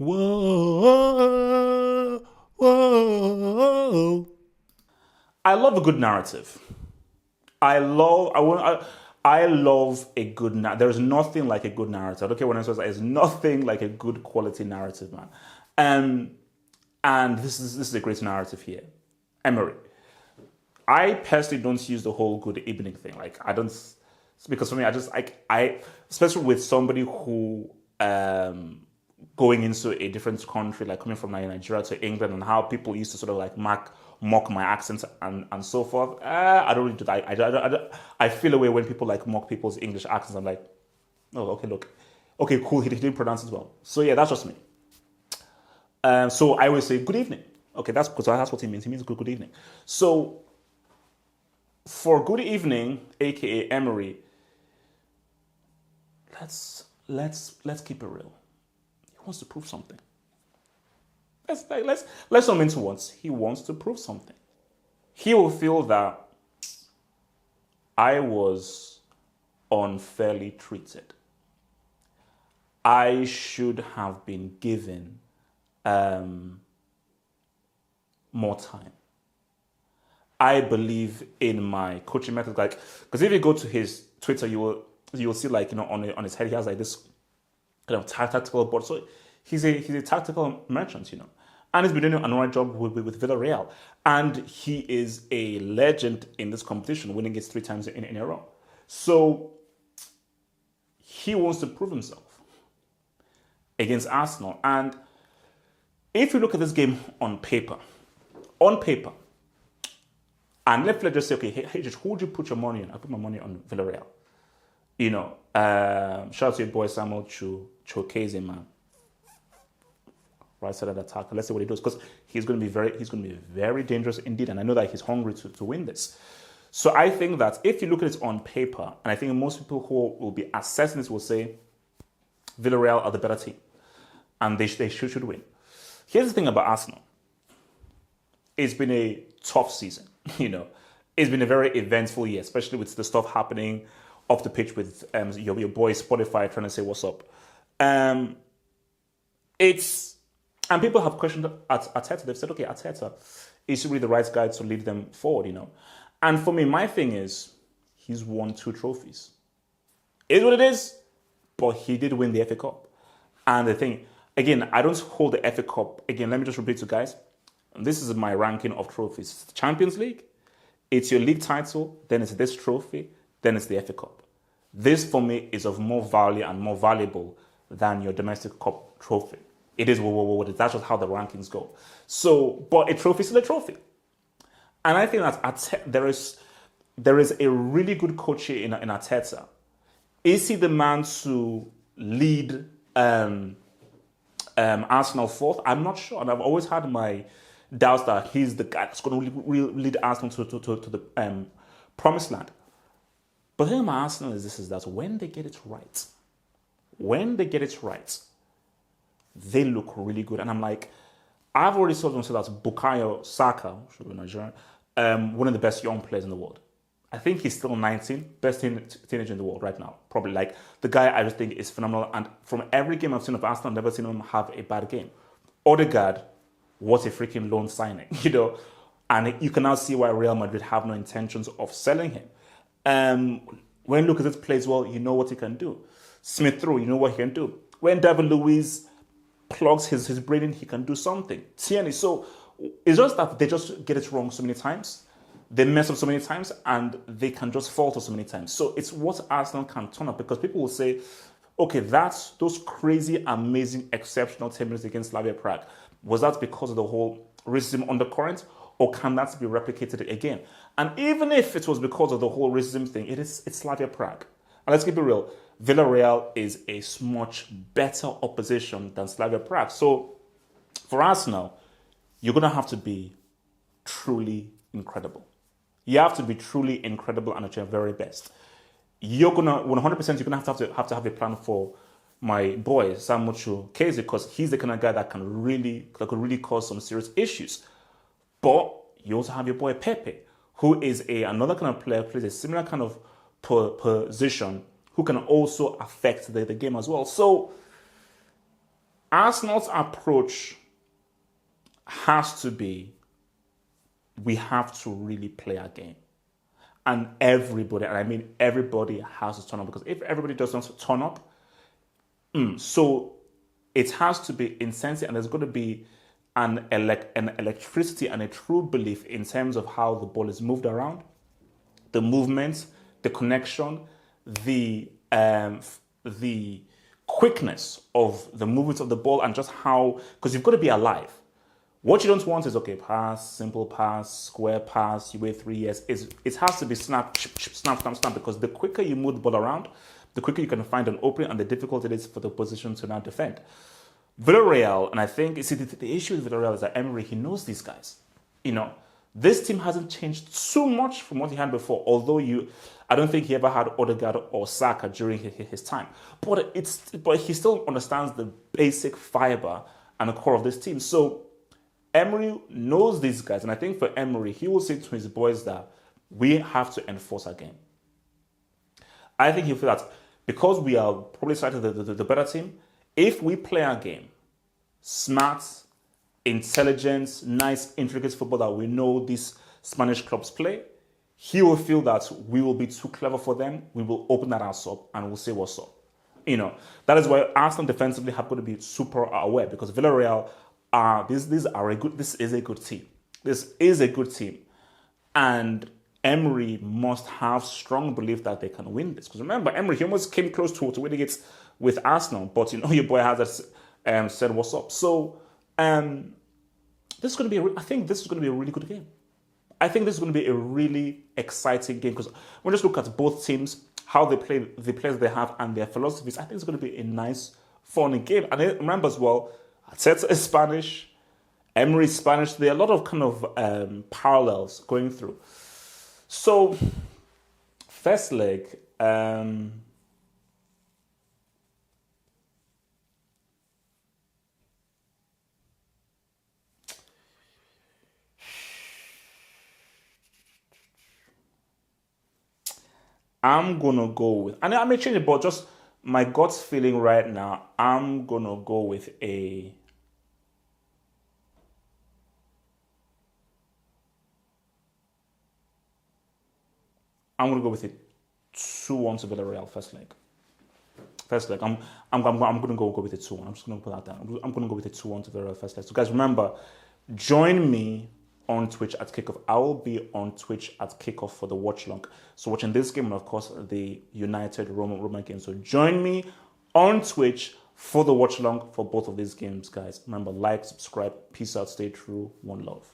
Whoa, whoa. I love a good narrative. I love. I love a good narrative. There's nothing like a good narrative. I don't care what anyone says. There's nothing like a good quality narrative, man. Um, and this is a great narrative here. Emery. I personally don't use the whole good evening thing. Like I don't, because for me, I just I especially with somebody who going into a different country, like coming from Nigeria to England, and how people used to sort of like mock my accent and so forth. I don't really do that. I feel away when people like mock people's English accents. I'm like, oh, okay, look, okay, cool. He didn't pronounce it well. So yeah, that's just me. So I always say good evening. Okay, that's because that's what he means. He means good evening. So for good evening, aka Emery, let's keep it real. He wants to prove something. Let's not mince words. He wants to prove something. He will feel that I was unfairly treated. I should have been given more time. I believe in my coaching method, like because if you go to his Twitter, you'll see like on his head he has like this kind of tactical board. So he's a tactical merchant, and he's been doing an alright job with Villareal, and he is a legend in this competition, winning it 3 times in a row. So he wants to prove himself against Arsenal, and if you look at this game on paper. And let's just say, okay, hey, just who would you put your money on? I put my money on Villareal. Shout out to your boy Samuel Chokeze, man. Right side of the attack. Let's see what he does, because he's going to be very dangerous indeed. And I know that he's hungry to win this. So I think that if you look at it on paper, and I think most people who will be assessing this will say Villareal are the better team, and they should win. Here's the thing about Arsenal. It's been a tough season. It's been a very eventful year, especially with the stuff happening off the pitch with your boy Spotify trying to say what's up. And people have questioned Arteta. They've said, okay, Arteta is really the right guy to lead them forward, And for me, my thing is, he's won 2 trophies. It is what it is, but he did win the FA Cup. And the thing, again, I don't hold the FA Cup. Again, let me just repeat to guys. This is my ranking of trophies. It's the Champions League, it's your league title, then it's this trophy, then it's the FA Cup. This, for me, is of more value and more valuable than your domestic cup trophy. It is what it is. That's just how the rankings go. So, but a trophy is still a trophy. And I think that there is a really good coach here in Arteta. Is he the man to lead Arsenal forth? I'm not sure. And I've always had my doubts that he's the guy that's going to really lead Arsenal to the promised land. But the thing about Arsenal is that when they get it right, they look really good. And I'm like, I've already told them that Bukayo Saka, should be Nigerian, one of the best young players in the world. I think he's still 19, best teenager in the world right now. Probably like the guy I just think is phenomenal. And from every game I've seen of Arsenal, I've never seen him have a bad game. Odegaard, what a freaking loan signing, And you can now see why Real Madrid have no intentions of selling him. When Lucas plays well, you know what he can do. Smith Rowe, you know what he can do. When David Luiz plugs his brain in, he can do something. Tierney. So it's just that they just get it wrong so many times. They mess up so many times, and they can just falter so many times. So it's what Arsenal can turn up, because people will say, okay, that's those crazy, amazing, exceptional 10 minutes against Slavia Prague. Was that because of the whole racism undercurrent, or can that be replicated again? And even if it was because of the whole racism thing, it's Slavia Prague. And let's keep it real. Villareal is a much better opposition than Slavia Prague. So for Arsenal, you're going to have to be truly incredible. You have to be truly incredible and at your very best. You're going to, 100%, you're going to have to have a plan for my boy, Samuel Chukeze, because he's the kind of guy that could really cause some serious issues. But you also have your boy Pepe, who is another kind of player, plays a similar kind of position, who can also affect the game as well. So Arsenal's approach has to be, we have to really play our game. And everybody, and I mean everybody, has to turn up. Because if everybody doesn't turn up, so it has to be incentive, and there's going to be an electricity and a true belief in terms of how the ball is moved around, the movement, the connection, the quickness of the movement of the ball, and just how, because you've got to be alive. What you don't want is, okay, pass, simple pass, square pass, you wait 3 years. It has to be snap, snap, snap, snap, because the quicker you move the ball around, the quicker you can find an opening, and the difficult it is for the position to now defend. Villareal, and I think, the issue with Villareal is that Emery, he knows these guys. This team hasn't changed too much from what he had before, although I don't think he ever had Odegaard or Saka during his time. But he still understands the basic fiber and the core of this team. So Emery knows these guys, and I think for Emery, he will say to his boys that we have to enforce our game. I think he'll feel that because we are probably slightly the better team, if we play our game, smart, intelligent, nice, intricate football that we know these Spanish clubs play, he will feel that we will be too clever for them. We will open that ass up and we'll say what's up. That is why Arsenal defensively have got to be super aware, because Villareal this is a good team. This is a good team. And Emery must have strong belief that they can win this. Because remember, Emery, he almost came close to winning it with Arsenal, but your boy has said what's up. So this is going to be. I think this is going to be a really good game. I think this is going to be a really exciting game, because when you just look at both teams, how they play, the players they have, and their philosophies, I think it's going to be a nice, fun game. And remember as well, Arteta is Spanish, Emery is Spanish. There are a lot of kind of parallels going through. So, first leg. I'm going to go with, and I may change it, but just my gut's feeling right now, I'm going to go with a 2-1 to Villareal first leg. I'm going to go with a 2-1. I'm just going to put that down. I'm going to go with a 2-1 to Villareal first leg. So guys, remember, join me on Twitch at kickoff. I will be on Twitch at kickoff for the watch long. So watching this game and of course the United Roma game. So join me on Twitch for the watch long for both of these games, guys. Remember, like, subscribe, peace out, stay true, one love.